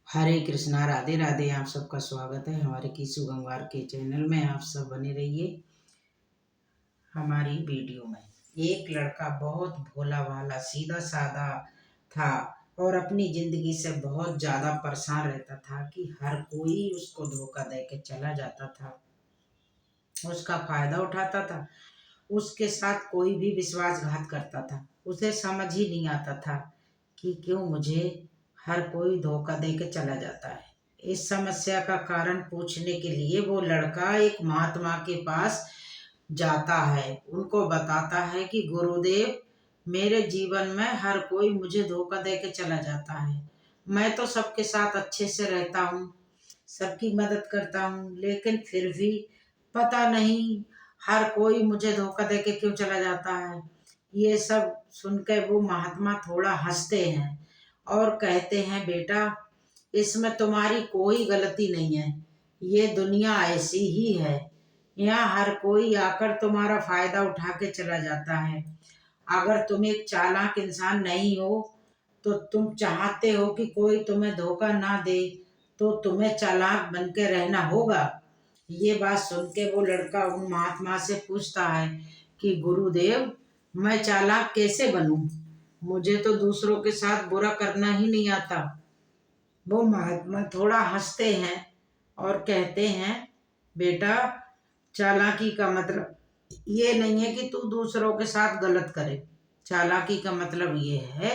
हरे कृष्णा, राधे राधे। आप सबका स्वागत है हमारे कीसू गंगवार के चैनल में। आप सब बने रहिए हमारी वीडियो में। एक लड़का बहुत भोला भाला सीधा साधा था और अपनी जिंदगी से बहुत ज़्यादा परेशान रहता था कि हर कोई उसको धोखा दे के चला जाता था, उसका फायदा उठाता था, उसके साथ कोई भी विश्वासघात करता था। उसे समझ ही नहीं आता था कि क्यों मुझे हर कोई धोखा दे के चला जाता है। इस समस्या का कारण पूछने के लिए वो लड़का एक महात्मा के पास जाता है। उनको बताता है कि गुरुदेव, मेरे जीवन में हर कोई मुझे धोखा दे के चला जाता है। मैं तो सबके साथ अच्छे से रहता हूँ, सबकी मदद करता हूँ, लेकिन फिर भी पता नहीं हर कोई मुझे धोखा दे के क्यों चला जाता है। ये सब सुनकर वो महात्मा थोड़ा हंसते हैं और कहते हैं, बेटा, इसमें तुम्हारी कोई गलती नहीं है। ये दुनिया ऐसी ही है। यहाँ हर कोई आकर तुम्हारा फायदा उठा के चला जाता है। अगर तुम एक चालाक इंसान नहीं हो तो तुम चाहते हो कि कोई तुम्हें धोखा ना दे, तो तुम्हें चालाक बन के रहना होगा। ये बात सुन के वो लड़का उन महात्मा से पूछता है कि गुरुदेव, मैं चालाक कैसे बनूं? मुझे तो दूसरों के साथ बुरा करना ही नहीं आता। वो महात्मा थोड़ा हंसते हैं और कहते हैं, बेटा, चालाकी का मतलब ये नहीं है कि तू दूसरों के साथ गलत करे। चालाकी का मतलब ये है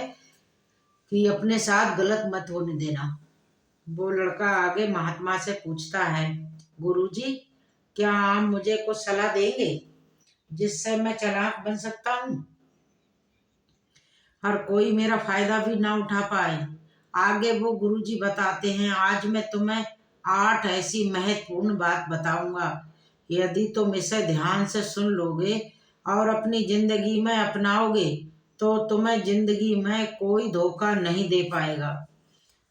कि अपने साथ गलत मत होने देना। वो लड़का आगे महात्मा से पूछता है, गुरुजी, क्या आप मुझे कुछ सलाह देंगे जिससे मैं चालाक बन सकता हूँ, हर कोई मेरा फायदा भी ना उठा पाए? आगे वो गुरुजी बताते हैं, आज मैं तुम्हें 8 ऐसी महत्वपूर्ण बात बताऊंगा। यदि तुम इसे ध्यान से सुन लोगे और अपनी जिंदगी में अपनाओगे तो तुम्हें जिंदगी में कोई धोखा नहीं दे पाएगा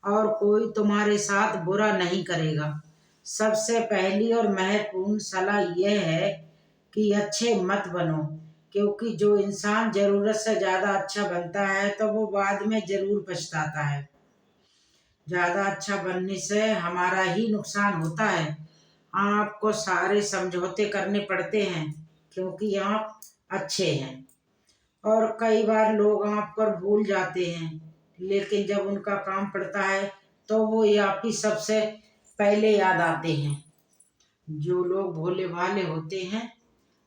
और कोई तुम्हारे साथ बुरा नहीं करेगा। सबसे पहली और महत्वपूर्ण सलाह यह है कि अच्छे मत बनो, क्योंकि जो इंसान जरूरत से ज्यादा अच्छा बनता है तो वो बाद में जरूर पछताता है। ज्यादा अच्छा बनने से हमारा ही नुकसान होता है। आपको सारे समझौते करने पड़ते हैं क्योंकि आप अच्छे हैं, और कई बार लोग आप पर भूल जाते हैं, लेकिन जब उनका काम पड़ता है तो वो ये आप ही सबसे पहले याद आते हैं। जो लोग भोले भाले होते हैं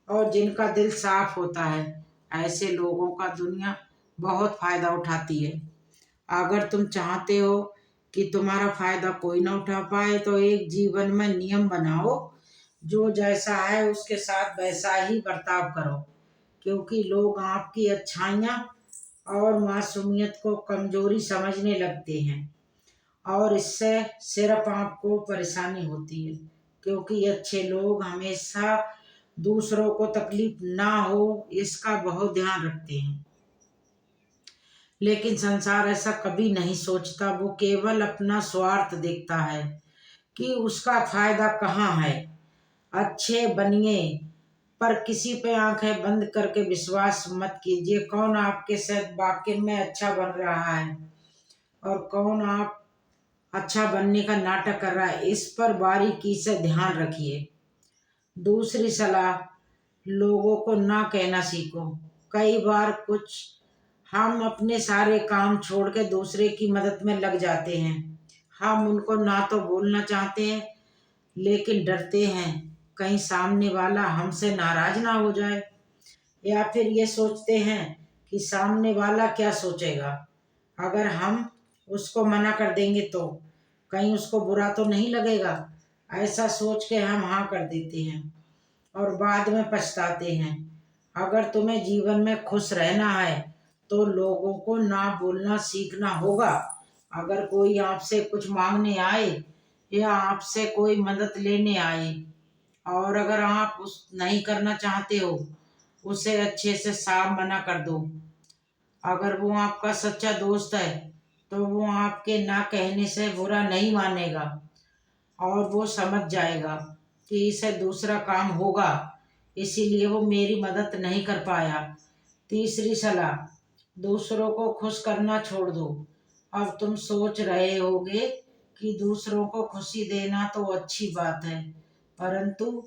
और जिनका दिल साफ होता है, ऐसे लोगों का दुनिया बहुत फायदा उठाती है। अगर तुम चाहते हो कि तुम्हारा फायदा कोई ना उठा पाए तो एक जीवन में नियम बनाओ, जो जैसा है उसके साथ वैसा ही बर्ताव करो, क्योंकि लोग आपकी अच्छाइयाँ और मासूमियत को कमजोरी समझने लगते हैं और इससे सिर्फ आपको परेशानी होती है, क्योंकि अच्छे लोग हमेशा दूसरों को तकलीफ ना हो इसका बहुत ध्यान रखते हैं। लेकिन संसार ऐसा कभी नहीं सोचता। वो केवल अपना स्वार्थ देखता है कि उसका फायदा कहाँ है। अच्छे बनिए, पर किसी पे आंखें बंद करके विश्वास मत कीजिए कौन आपके साथ वाकई में अच्छा बन रहा है और कौन आप अच्छा बनने का नाटक कर रहा है। इस पर बारीकी से ध्यान रखिए। दूसरी सलाह, लोगों को ना कहना सीखो। कई बार कुछ हम अपने सारे काम छोड़ के दूसरे की मदद में लग जाते हैं। हम उनको ना तो बोलना चाहते हैं, लेकिन डरते हैं कहीं सामने वाला हमसे नाराज ना हो जाए, या फिर ये सोचते हैं कि सामने वाला क्या सोचेगा। अगर हम उसको मना कर देंगे तो कहीं उसको बुरा तो नहीं लगेगा। ऐसा सोच के हम हाँ कर देते हैं और बाद में पछताते हैं। अगर तुम्हें जीवन में खुश रहना है तो लोगों को ना बोलना सीखना होगा। अगर कोई आपसे कुछ मांगने आए या आपसे कोई मदद लेने आए और अगर आप उस नहीं करना चाहते हो, उसे अच्छे से साफ मना कर दो। अगर वो आपका सच्चा दोस्त है तो वो आपके ना कहने से बुरा नहीं मानेगा और वो समझ जाएगा कि इसे दूसरा काम होगा, इसीलिए वो मेरी मदद नहीं कर पाया। तीसरी सलाह, दूसरों को खुश करना छोड़ दो। अब तुम सोच रहे होगे कि दूसरों को खुशी देना तो अच्छी बात है, परंतु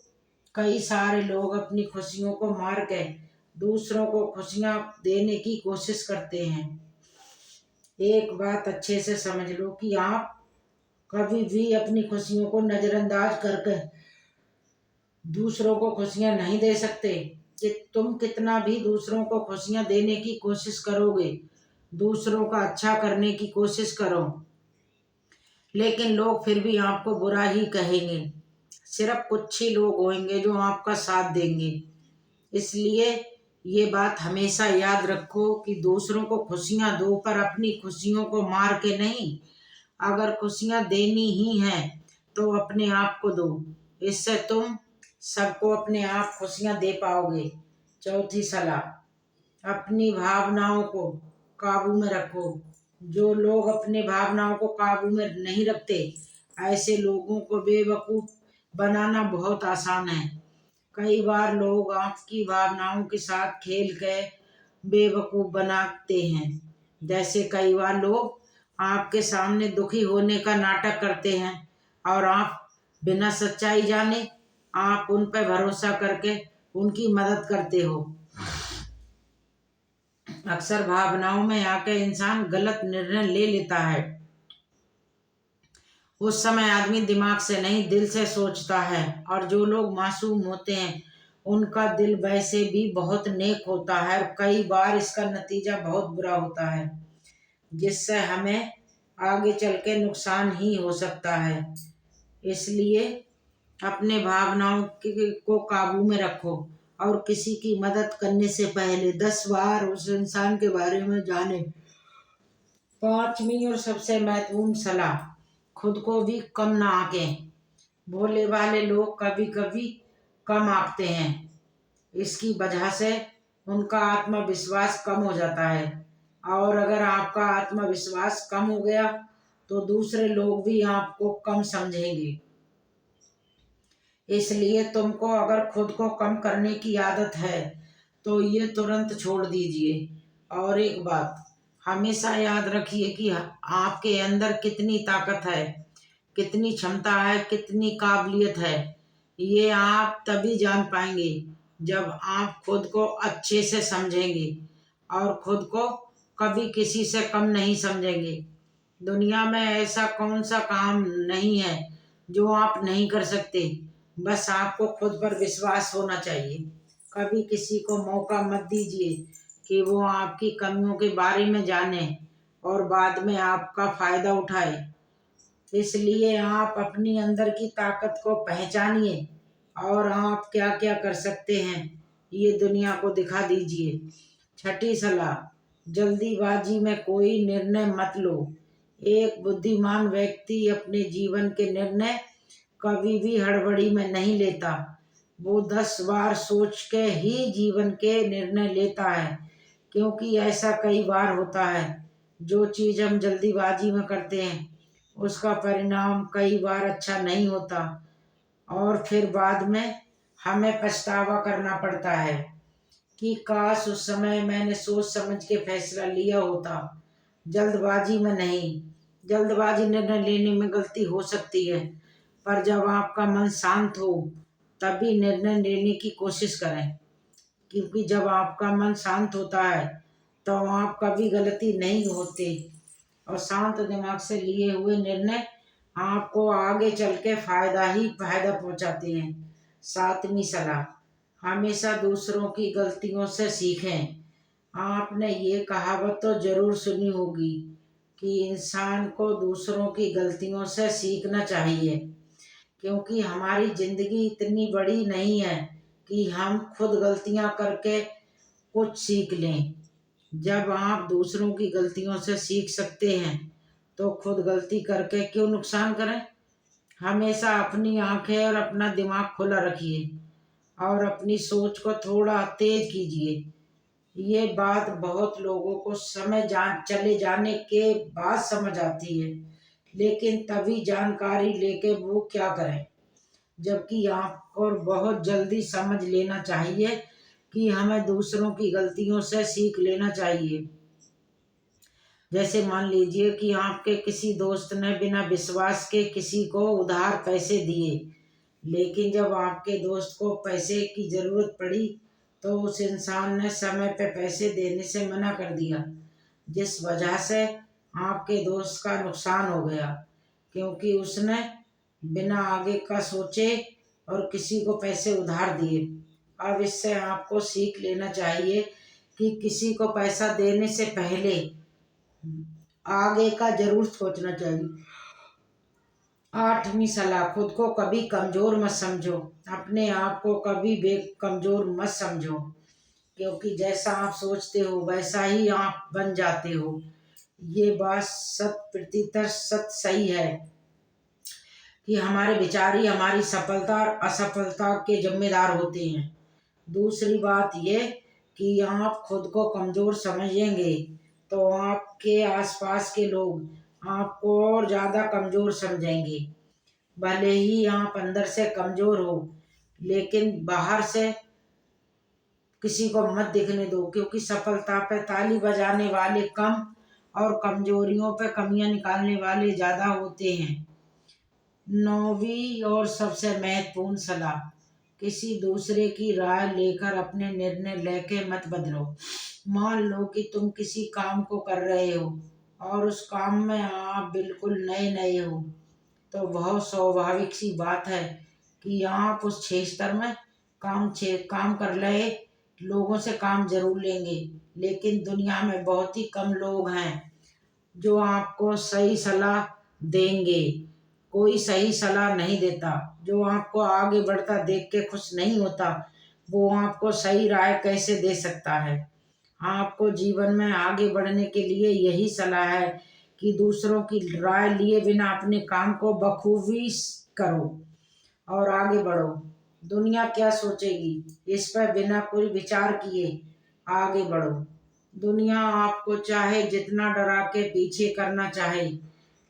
कई सारे लोग अपनी खुशियों को मार के दूसरों को खुशियां देने की कोशिश करते हैं। एक बात अच्छे से समझ लो कि आप कभी भी अपनी खुशियों को नजरअंदाज करके दूसरों को खुशियां नहीं दे सकते। कि तुम कितना भी दूसरों को खुशियां देने की कोशिश करोगे, दूसरों का अच्छा करने की कोशिश करो, लेकिन लोग फिर भी आपको बुरा ही कहेंगे। सिर्फ कुछ ही लोग होंगे जो आपका साथ देंगे। इसलिए ये बात हमेशा याद रखो कि दूसरों को खुशियां दो, पर अपनी खुशियों को मार के नहीं। अगर खुशियां देनी ही हैं तो अपने आप को दो, इससे तुम सबको अपने आप खुशियां दे पाओगे। चौथी सलाह, अपनी भावनाओं को काबू में रखो। जो लोग अपने भावनाओं को काबू में नहीं रखते, ऐसे लोगों को बेवकूफ बनाना बहुत आसान है। कई बार लोग आपकी भावनाओं के साथ खेल के बेवकूफ बनाते हैं। जैसे कई बार लोग आपके सामने दुखी होने का नाटक करते हैं और आप बिना सच्चाई जाने आप उन पर भरोसा करके उनकी मदद करते हो। अक्सर भावनाओं में आके इंसान गलत निर्णय ले लेता है। उस समय आदमी दिमाग से नहीं दिल से सोचता है, और जो लोग मासूम होते हैं उनका दिल वैसे भी बहुत नेक होता है, और कई बार इसका नतीजा बहुत बुरा होता है, जिससे हमें आगे चल के नुकसान ही हो सकता है। इसलिए अपने भावनाओं को काबू में रखो और किसी की मदद करने से पहले 10 बार उस इंसान के बारे में जाने। पांचवी और सबसे महत्वपूर्ण सलाह, खुद को भी कम ना आंकें। भोले भाले लोग कभी कभी कम आंकते हैं, इसकी वजह से उनका आत्मविश्वास कम हो जाता है, और अगर आपका आत्मविश्वास कम हो गया तो दूसरे लोग भी आपको कम समझेंगे। इसलिए तुमको अगर खुद को कम करने की आदत है तो ये तुरंत छोड़ दीजिए। और एक बात हमेशा याद रखिए कि आपके अंदर कितनी ताकत है, कितनी क्षमता है, कितनी काबिलियत है। ये आप तभी जान पाएंगे जब आप खुद को अच्छे से समझेंगे और खुद को कभी किसी से कम नहीं समझेंगे। दुनिया में ऐसा कौन सा काम नहीं है जो आप नहीं कर सकते, बस आपको खुद पर विश्वास होना चाहिए। कभी किसी को मौका मत दीजिए कि वो आपकी कमियों के बारे में जाने और बाद में आपका फायदा उठाए। इसलिए आप अपनी अंदर की ताकत को पहचानिए और आप क्या क्या कर सकते हैं ये दुनिया को दिखा दीजिए। छठी सलाह, जल्दीबाजी में कोई निर्णय मत लो। एक बुद्धिमान व्यक्ति अपने जीवन के निर्णय कभी भी हड़बड़ी में नहीं लेता। वो 10 बार सोच के ही जीवन के निर्णय लेता है, क्योंकि ऐसा कई बार होता है जो चीज़ हम जल्दीबाजी में करते हैं उसका परिणाम कई बार अच्छा नहीं होता, और फिर बाद में हमें पछतावा करना पड़ता है कि काश उस समय मैंने सोच समझ के फैसला लिया होता, जल्दबाजी में नहीं। जल्दबाजी निर्णय लेने में गलती हो सकती है, पर जब आपका मन शांत हो तभी निर्णय लेने की कोशिश करें, क्योंकि जब आपका मन शांत होता है तो आप कभी गलती नहीं होते, और शांत दिमाग से लिए हुए निर्णय आपको आगे चल के फायदा ही फायदा पहुंचाते हैं। सातवीं सलाह, हमेशा दूसरों की गलतियों से सीखें। आपने ये कहावत तो जरूर सुनी होगी कि इंसान को दूसरों की गलतियों से सीखना चाहिए, क्योंकि हमारी जिंदगी इतनी बड़ी नहीं है कि हम खुद गलतियां करके कुछ सीख लें। जब आप दूसरों की गलतियों से सीख सकते हैं तो खुद गलती करके क्यों नुकसान करें। हमेशा अपनी आंखें और अपना दिमाग खुला रखिए और अपनी सोच को थोड़ा तेज कीजिए। ये बात बहुत लोगों को समय चले जाने के बाद समझ आती है, लेकिन तभी जानकारी लेके वो क्या करें, जबकि आपको बहुत जल्दी समझ लेना चाहिए कि हमें दूसरों की गलतियों से सीख लेना चाहिए। जैसे मान लीजिए कि आपके किसी दोस्त ने बिना विश्वास के किसी को उधार पैसे दिए, लेकिन जब आपके दोस्त को पैसे की जरूरत पड़ी तो उस इंसान ने समय पे पैसे देने से मना कर दिया, जिस वजह से आपके दोस्त का नुकसान हो गया, क्योंकि उसने बिना आगे का सोचे और किसी को पैसे उधार दिए। अब इससे आपको सीख लेना चाहिए कि किसी को पैसा देने से पहले आगे का जरूर सोचना चाहिए। 8वीं सलाह, खुद को कभी कमजोर मत समझो, अपने आप को कभी कमजोर मत समझो, क्योंकि जैसा आप सोचते हो वैसा ही आप बन जाते हो। ये बात 100% सही है कि हमारे विचार ही हमारी सफलता और असफलता के जिम्मेदार होते हैं। दूसरी बात ये कि आप खुद को कमजोर समझेंगे तो आपके आसपास के लोग आपको और ज़्यादा कमजोर समझेंगे। भले ही आप अंदर से कमजोर हो, लेकिन बाहर से किसी को मत दिखने दो, क्योंकि सफलता पे ताली बजाने वाले कम और कमजोरियों पे कमियां निकालने वाले ज़्यादा होते हैं। 9वीं और सबसे महत्वपूर्ण सलाह, किसी दूसरे की राय लेकर अपने निर्णय लेके मत बदलो। मान लो कि तुम किसी काम को कर रहे हो और उस काम में आप बिल्कुल नए नए हो, तो बहुत स्वाभाविक सी बात है कि आप उस क्षेत्र में काम कर रहे लोगों से काम जरूर लेंगे, लेकिन दुनिया में बहुत ही कम लोग हैं जो आपको सही सलाह देंगे। कोई सही सलाह नहीं देता। जो आपको आगे बढ़ता देख के खुश नहीं होता, वो आपको सही राय कैसे दे सकता है। आपको जीवन में आगे बढ़ने के लिए यही सलाह है कि दूसरों की राय लिए बिना अपने काम को बखूबी करो और आगे बढ़ो। दुनिया क्या सोचेगी इस पर बिना कोई विचार किए आगे बढ़ो। दुनिया आपको चाहे जितना डरा के पीछे करना चाहे,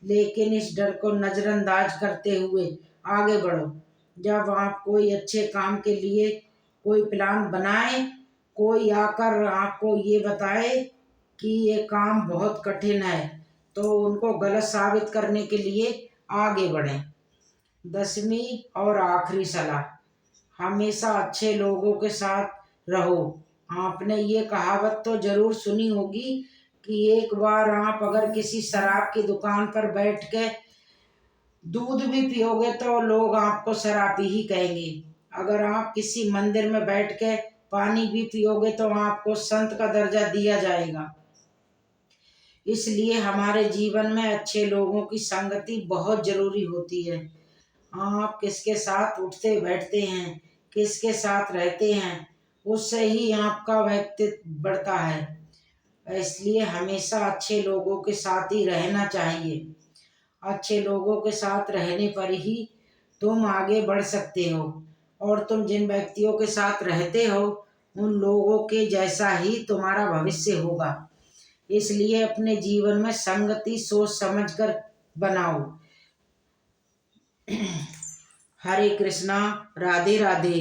लेकिन इस डर को नजरअंदाज करते हुए आगे बढ़ो। जब आप कोई अच्छे काम के लिए कोई प्लान बनाए, कोई आकर आपको ये बताए कि ये काम बहुत कठिन है, तो उनको गलत साबित करने के लिए आगे बढ़ें। 10वीं और आखिरी सलाह, हमेशा अच्छे लोगों के साथ रहो। आपने ये कहावत तो जरूर सुनी होगी कि एक बार आप अगर किसी शराब की दुकान पर बैठ के दूध भी पियोगे तो लोग आपको शराबी ही कहेंगे। अगर आप किसी मंदिर में बैठ के पानी भी पियोगे तो आपको संत का दर्जा दिया जाएगा। इसलिए हमारे जीवन में अच्छे लोगों की संगति बहुत जरूरी होती है। आप किसके साथ उठते बैठते हैं, किसके साथ रहते हैं, उससे ही आपका व्यक्तित्व बढ़ता है। इसलिए हमेशा अच्छे लोगों के साथ ही रहना चाहिए। अच्छे लोगों के साथ रहने पर ही तुम आगे बढ़ सकते हो, और तुम जिन व्यक्तियों के साथ रहते हो उन लोगों के जैसा ही तुम्हारा भविष्य होगा। इसलिए अपने जीवन में संगति सोच समझ कर बनाओ। हरे कृष्णा, राधे राधे।